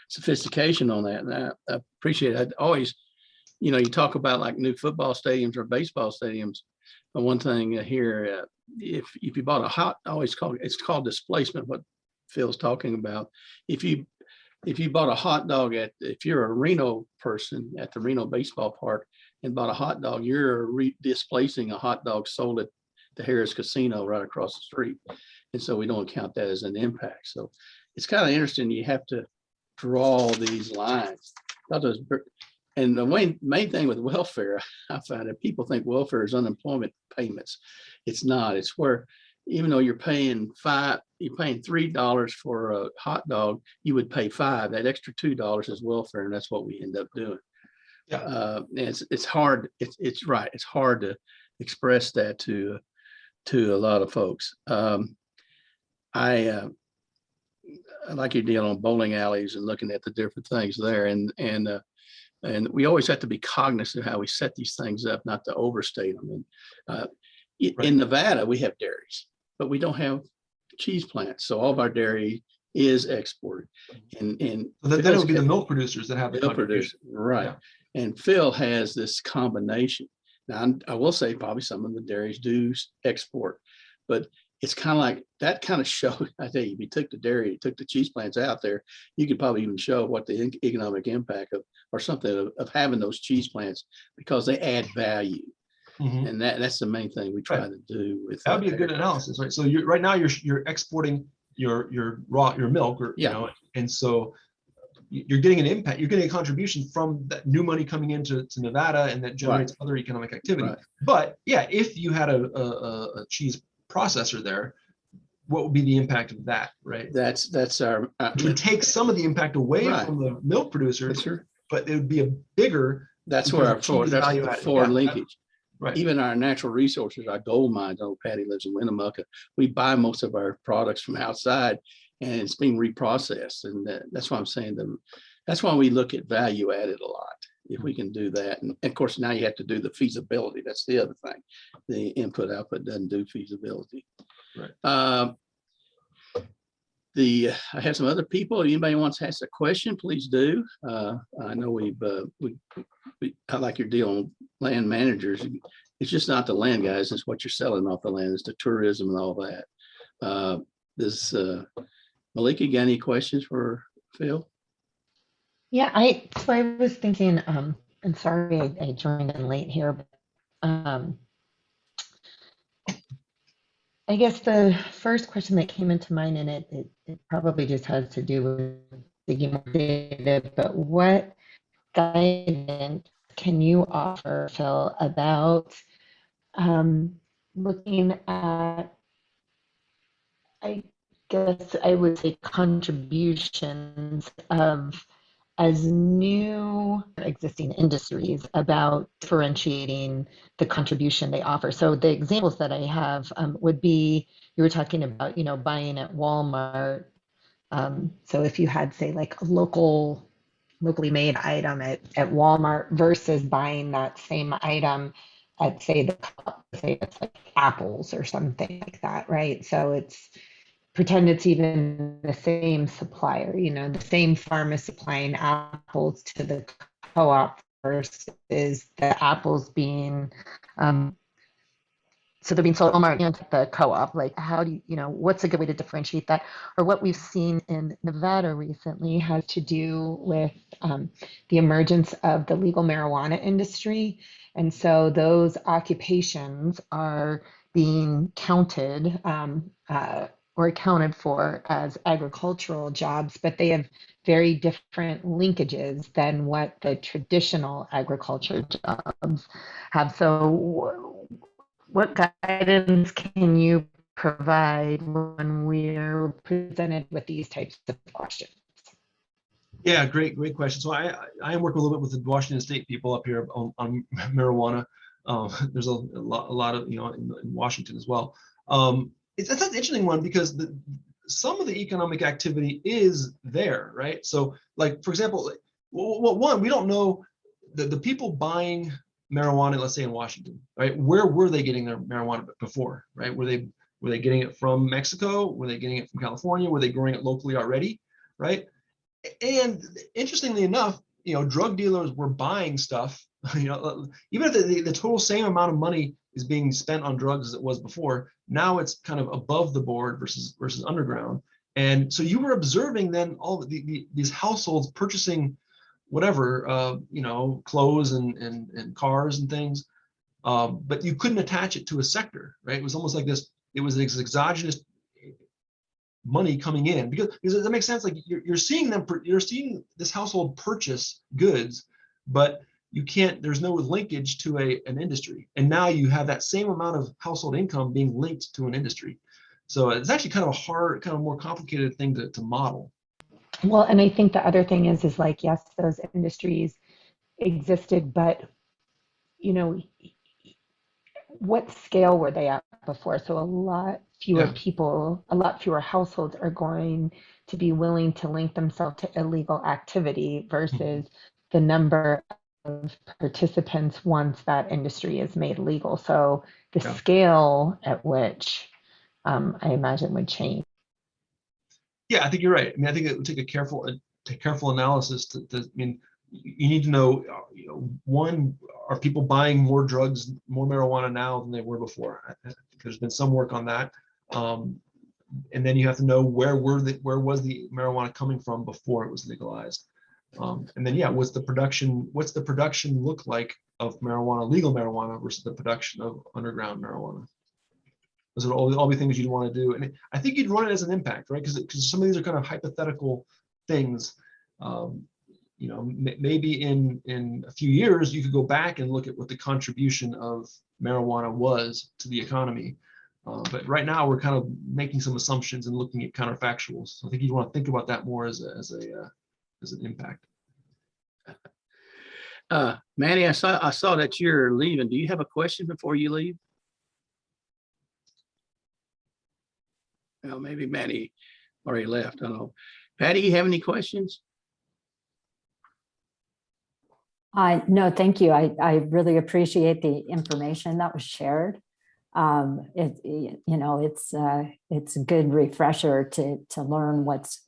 sophistication on that. And I appreciate it. I'd always, you talk about like new football stadiums or baseball stadiums. But one thing here, if you bought a hot, it's called displacement. What Phil's talking about. If you bought a hot dog if you're a Reno person at the Reno baseball park and bought a hot dog, you're displacing a hot dog sold at the Harris Casino right across the street. And so we don't count that as an impact. So it's kind of interesting. You have to draw these lines. And the main thing with welfare, I find that people think welfare is unemployment payments. It's not. It's where even though you're paying $3 for a hot dog, you would pay $5. That extra $2 is welfare, and that's what we end up doing. Yeah, it's hard. It's right. It's hard to express that to a lot of folks. I like your deal on bowling alleys and looking at the different things there, and we always have to be cognizant of how we set these things up, not to overstate them. And in Nevada, we have dairies, but we don't have cheese plants, so all of our dairy is exported. And then it would be the milk producers that have the milk producers, right? Yeah. And Phil has this combination. Now, I will say probably some of the dairies do export, but it's kind of like that kind of show. I tell you, if you took the dairy, took the cheese plants out there, you could probably even show what the economic impact of having those cheese plants, because they add value. Mm-hmm. And that's the main thing we try to do with that. Would be a good analysis, right? So right now you're exporting your milk, or and so you're getting an impact, you're getting a contribution from that new money coming into Nevada, and that generates other economic activity. Right. But if you had a cheese processor there, what would be the impact of that, right? That's our it would take some of the impact away from the milk producers, but it would be a bigger. That's where our forward linkage. Right. Even our natural resources, our gold mines. Oh, Patty lives in Winnemucca. We buy most of our products from outside, and it's being reprocessed. And that's why I'm saying that's why we look at value added a lot. If we can do that, and of course now you have to do the feasibility. That's the other thing. The input output doesn't do feasibility. Right. I have some other people. If anybody wants to ask a question, please do. I know I like your deal on land managers. It's just not the land, guys. It's what you're selling off the land. It's the tourism and all that. Does Malika got any questions for Phil? Yeah, I was thinking, and sorry I joined in late here, but I guess the first question that came into mind, and it probably just has to do with digging more data, but what guidance can you offer, Phil, about looking at, I guess I would say, contributions of as new existing industries about differentiating the contribution they offer. So the examples that I have would be, you were talking about, buying at Walmart. So if you had, say, like a locally made item at Walmart versus buying that same item at, say it's like apples or something like that, right? So pretend it's even the same supplier, the same farm is supplying apples to the co-op versus the apples being, so they're being sold at Walmart and the co-op. Like, how do what's a good way to differentiate that? Or what we've seen in Nevada recently has to do with the emergence of the legal marijuana industry. And so those occupations are being counted or accounted for as agricultural jobs, but they have very different linkages than what the traditional agriculture jobs have. So what guidance can you provide when we're presented with these types of questions? Yeah, great question. So I am working a little bit with the Washington State people up here on marijuana. There's a lot of, in Washington as well. It's an interesting one because some of the economic activity is there, right? So, like, for example, one, we don't know the people buying marijuana, let's say in Washington, right? Where were they getting their marijuana before, right? Were they getting it from Mexico? Were they getting it from California? Were they growing it locally already, right? And interestingly enough, drug dealers were buying stuff, even if the total same amount of money is being spent on drugs as it was before. Now it's kind of above the board versus underground. And so you were observing then all these households purchasing whatever, clothes and cars and things, but you couldn't attach it to a sector, right? It was almost like this, it was this exogenous money coming in, because that makes sense. Like you're seeing this household purchase goods, but there's no linkage to an industry. And now you have that same amount of household income being linked to an industry. So it's actually kind of a hard, kind of more complicated thing to model. Well, and I think the other thing is like, yes, those industries existed, but what scale were they at before? So a lot fewer people, a lot fewer households are going to be willing to link themselves to illegal activity versus the number of participants once that industry is made legal. So the scale at which I imagine would change. Yeah, I think you're right. I mean, I think it would take a careful analysis to I mean, you need to know, one, are people buying more drugs, more marijuana now than they were before? I think there's been some work on that. And then you have to know where was the marijuana coming from before it was legalized? And then, what's the production look like of marijuana, legal marijuana, versus the production of underground marijuana? Those are all the things you'd want to do. And I think you'd run it as an impact, right? Because some of these are kind of hypothetical things. Maybe in a few years, you could go back and look at what the contribution of marijuana was to the economy. But right now, we're kind of making some assumptions and looking at counterfactuals. So I think you'd want to think about that more as an impact. Manny, I saw that you're leaving. Do you have a question before you leave? Well, maybe Manny already left. I don't know. Patty, you have any questions? No, thank you. I really appreciate the information that was shared. It's a good refresher to learn what's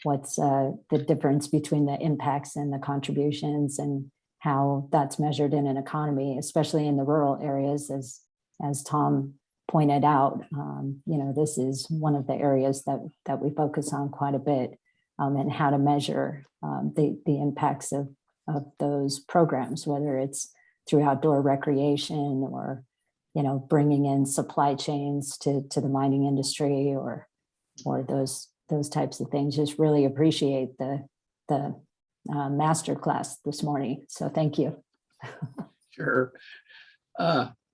the difference between the impacts and the contributions and how that's measured in an economy, especially in the rural areas, as Tom pointed out. This is one of the areas that we focus on quite a bit, and how to measure the impacts of those programs, whether it's through outdoor recreation or bringing in supply chains to the mining industry or those types of things. Just really appreciate the master class this morning. So thank you. Sure.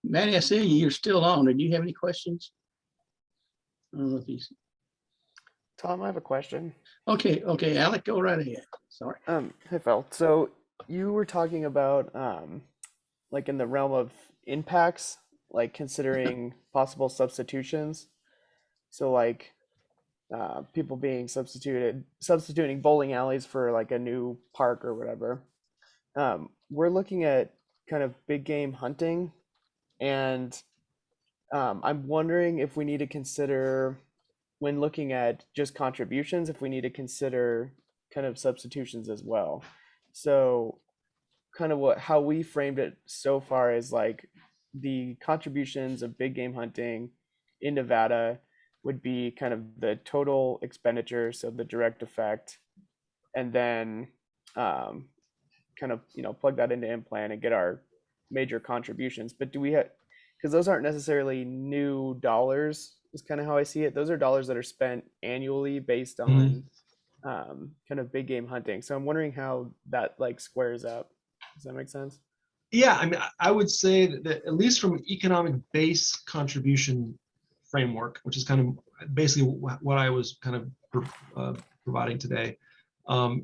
Manny, I see you're still on. Do you have any questions? I don't know if he's... Tom, I have a question. Okay, Alec, go right ahead. Sorry. Hey, Phil. So you were talking about like in the realm of impacts, like considering possible substitutions. So like people being substituting bowling alleys for like a new park or whatever. We're looking at kind of big game hunting, and I'm wondering if we need to consider, when looking at just contributions, if we need to consider kind of substitutions as well. So kind of how we framed it so far is like the contributions of big game hunting in Nevada would be kind of the total expenditure, so the direct effect, and then kind of plug that into InPlan and get our major contributions. But do we have, because those aren't necessarily new dollars, is kind of how I see it. Those are dollars that are spent annually based on kind of big game hunting. So I'm wondering how that like squares up. Does that make sense? Yeah, I mean, I would say that at least from an economic base contribution framework, which is kind of basically what I was kind of providing today,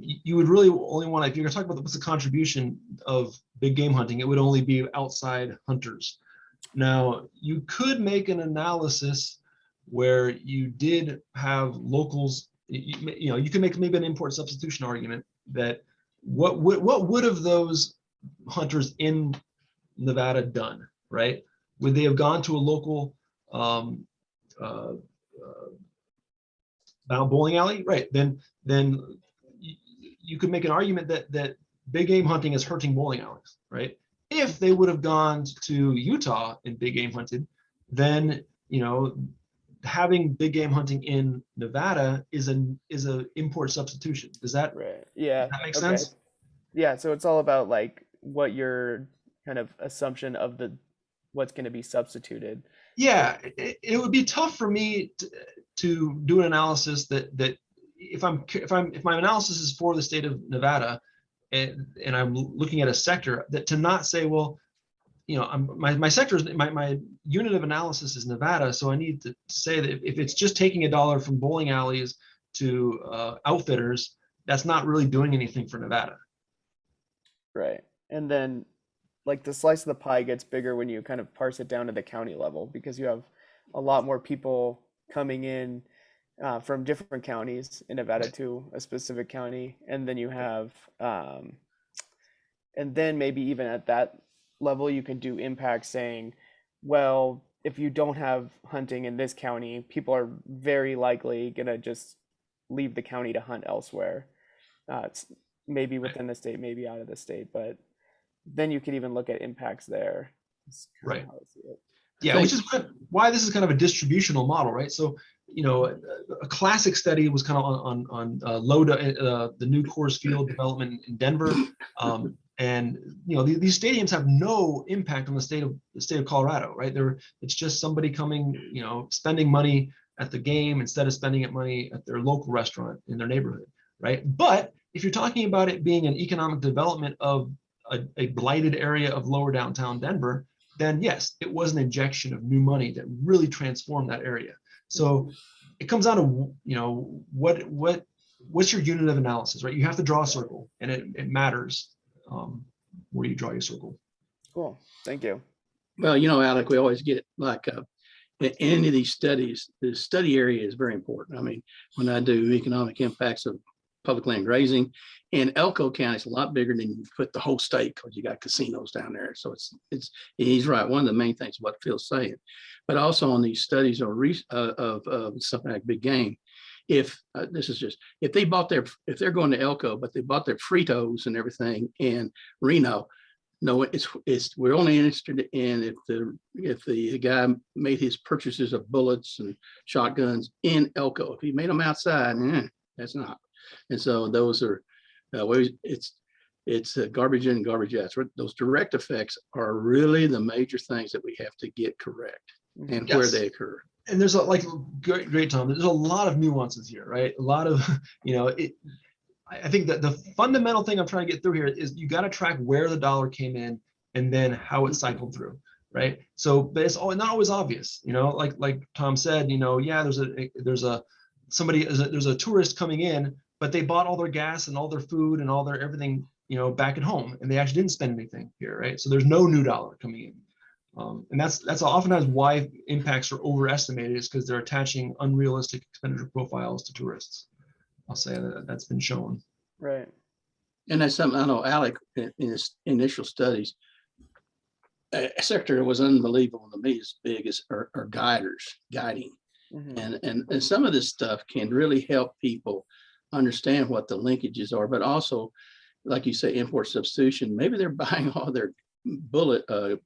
you would really only want to, if you're going to talk about what's the contribution of big game hunting, it would only be outside hunters. Now, you could make an analysis where you did have locals, you can make maybe an import substitution argument that what would have those hunters in Nevada done, right? Would they have gone to a local bowling alley? Right, then you could make an argument that big game hunting is hurting bowling alleys, right? if they would have gone to Utah and big game hunted, then, you know, having big game hunting in Nevada is a import substitution. Does that, Right. Yeah. does that make Okay. sense? Yeah. So it's all about like what your kind of assumption of what's going to be substituted. Yeah, it would be tough for me to do an analysis that if my analysis is for the state of Nevada, and I'm looking at a sector, that to not say, well, you know, my sector is my unit of analysis is Nevada, so I need to say that if it's just taking $1 from bowling alleys to outfitters, that's not really doing anything for Nevada. Right. And then like the slice of the pie gets bigger when you kind of parse it down to the county level, because you have a lot more people coming in from different counties in Nevada to a specific county. And then you have, and then maybe even at that level, you can do impact saying, well, if you don't have hunting in this county, people are very likely going to just leave the county to hunt elsewhere. It's maybe within the state, maybe out of the state, but then you could even look at impacts there. That's kind of Right. how I see it. Yeah, which is why this is kind of a distributional model, right? So, you know, a classic study was kind of on the new Coors Field development in Denver, and you know these stadiums have no impact on the state of Colorado, right? It's just somebody coming, you know, spending money at the game instead of spending money at their local restaurant in their neighborhood, right? But if you're talking about it being an economic development of a blighted area of lower downtown Denver, then yes, it was an injection of new money that really transformed that area. So it comes down to, you know, what's your unit of analysis, right? You have to draw a circle, and it matters where you draw your circle. Cool. Thank you. Well, you know, Alec, we always get like in any of these studies, the study area is very important. I mean, when I do economic impacts of public land grazing, and Elko County is a lot bigger than you put the whole state, because you got casinos down there. So he's right. One of the main things what Phil's saying, but also on these studies of something like big game, if they're going to Elko, but they bought their Fritos and everything in Reno, no, we're only interested in if the guy made his purchases of bullets and shotguns in Elko. If he made them outside, that's not. And so those are it's garbage in and garbage out. So those direct effects are really the major things that we have to get correct, and Yes. where they occur. And there's great Tom. There's a lot of nuances here, right? A lot of, you know, I think that the fundamental thing I'm trying to get through here is you got to track where the dollar came in and then how it cycled through, right? So, but it's not always obvious, you know, like Tom said, you know, yeah, there's a tourist coming in, but they bought all their gas and all their food and all their everything, you know, back at home, and they actually didn't spend anything here, right? So there's no new dollar coming in. And that's oftentimes why impacts are overestimated, is because they're attaching unrealistic expenditure profiles to tourists. I'll say that's been shown. Right. And that's something I know Alec in his initial studies, a sector that was unbelievable to me as big as are guiding. Mm-hmm. And some of this stuff can really help people understand what the linkages are, but also, like you say, import substitution. Maybe they're buying all their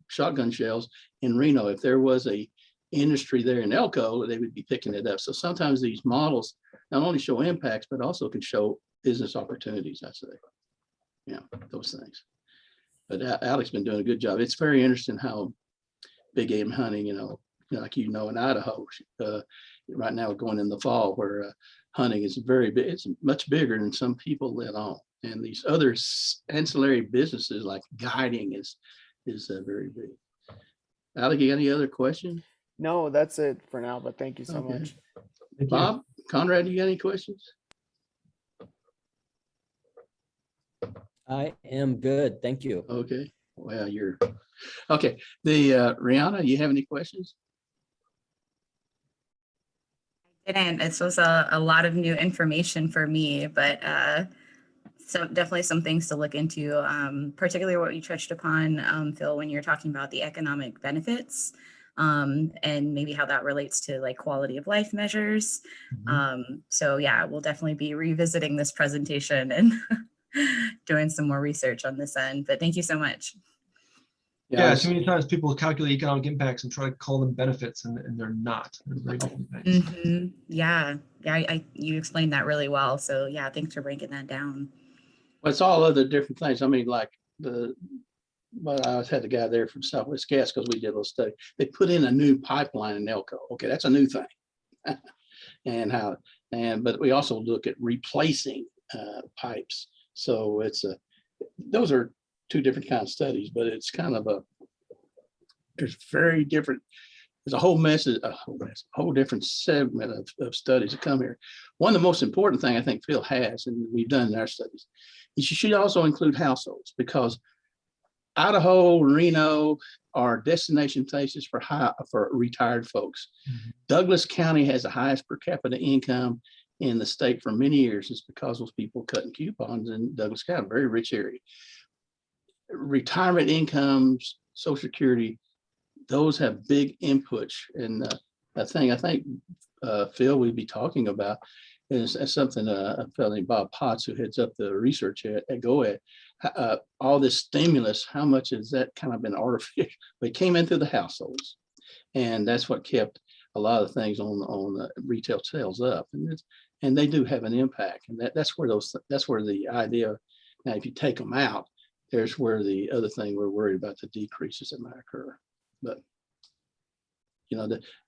shotgun shells in Reno. If there was a industry there in Elko, they would be picking it up. So sometimes these models not only show impacts, but also can show business opportunities, I say. Yeah, those things. But Alec's been doing a good job. It's very interesting how big game hunting, like in Idaho, right now going in the fall, where hunting is very big. It's much bigger than some people let on. And these other ancillary businesses like guiding is very big. Alec, you got any other questions? No, that's it for now, but thank you so much. Thank you. Bob, Conrad, you got any questions? I am good. Thank you. Okay. Well, you're okay. Rihanna, you have any questions? I didn't. This was a lot of new information for me, but so definitely some things to look into, particularly what you touched upon, Phil, when you're talking about the economic benefits, and maybe how that relates to like quality of life measures. Mm-hmm. So yeah, we'll definitely be revisiting this presentation and doing some more research on this end, but thank you so much. Yeah, too many times people calculate economic impacts and try to call them benefits, and they're not. They're very different things. Yeah, you explained that really well. So yeah, thanks for breaking that down. Well, it's all other different things. I mean, like but I had the guy there from Southwest Gas because we did a little study. They put in a new pipeline in Elko. Okay, that's a new thing. But we also look at replacing pipes. So those are two different kinds of studies, but it's kind of there's very different. There's a whole whole different segment of studies that come here. One of the most important thing I think Phil has, and we've done in our studies, is you should also include households, because Idaho, Reno are destination places for retired folks. Mm-hmm. Douglas County has the highest per capita income in the state for many years. It's because those people cutting coupons in Douglas County, very rich area. Retirement incomes, Social Security, those have big inputs. And I think Phil would be talking about is something a fellow named Bob Potts, who heads up the research at GOED, all this stimulus, how much has that kind of been artificial? But it came in through the households, and that's what kept a lot of things on retail sales up, and they do have an impact, and that's where the idea. Now, if you take them out, there's where the other thing we're worried about, the decreases that might occur. But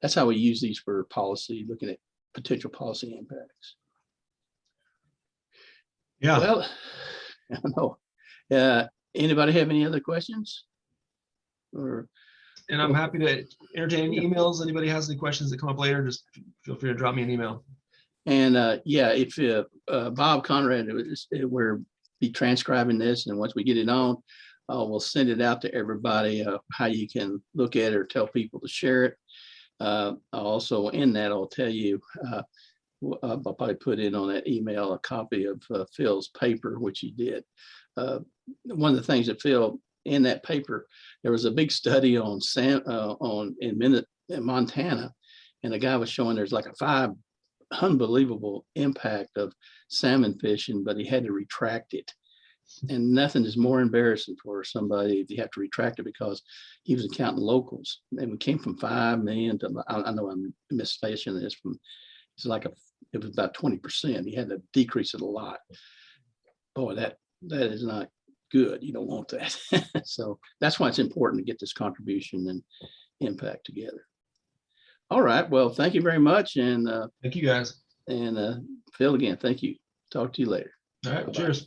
that's how we use these for policy, looking at potential policy impacts. Yeah. Well, I don't know. Anybody have any other questions? And I'm happy to entertain any emails. Anybody has any questions that come up later, just feel free to drop me an email. And if Bob Conrad, we're be transcribing this, and once we get it on, we'll send it out to everybody, how you can look at it or tell people to share it. Also in that, I'll tell you, I'll probably put in on that email a copy of Phil's paper, which he did. One of the things that Phil, in that paper, there was a big study in Montana, and the guy was showing there's like a unbelievable impact of salmon fishing, but he had to retract it. And nothing is more embarrassing for somebody if you have to retract it, because he was counting locals, and we came from 5 million to, I know I'm misspacing this, it was about 20%. He had to decrease it a lot. Boy, that is not good. You don't want that. So that's why it's important to get this contribution and impact together. All right. Well, thank you very much. And thank you guys. And Phil, again, thank you. Talk to you later. All right. Bye-bye. Cheers.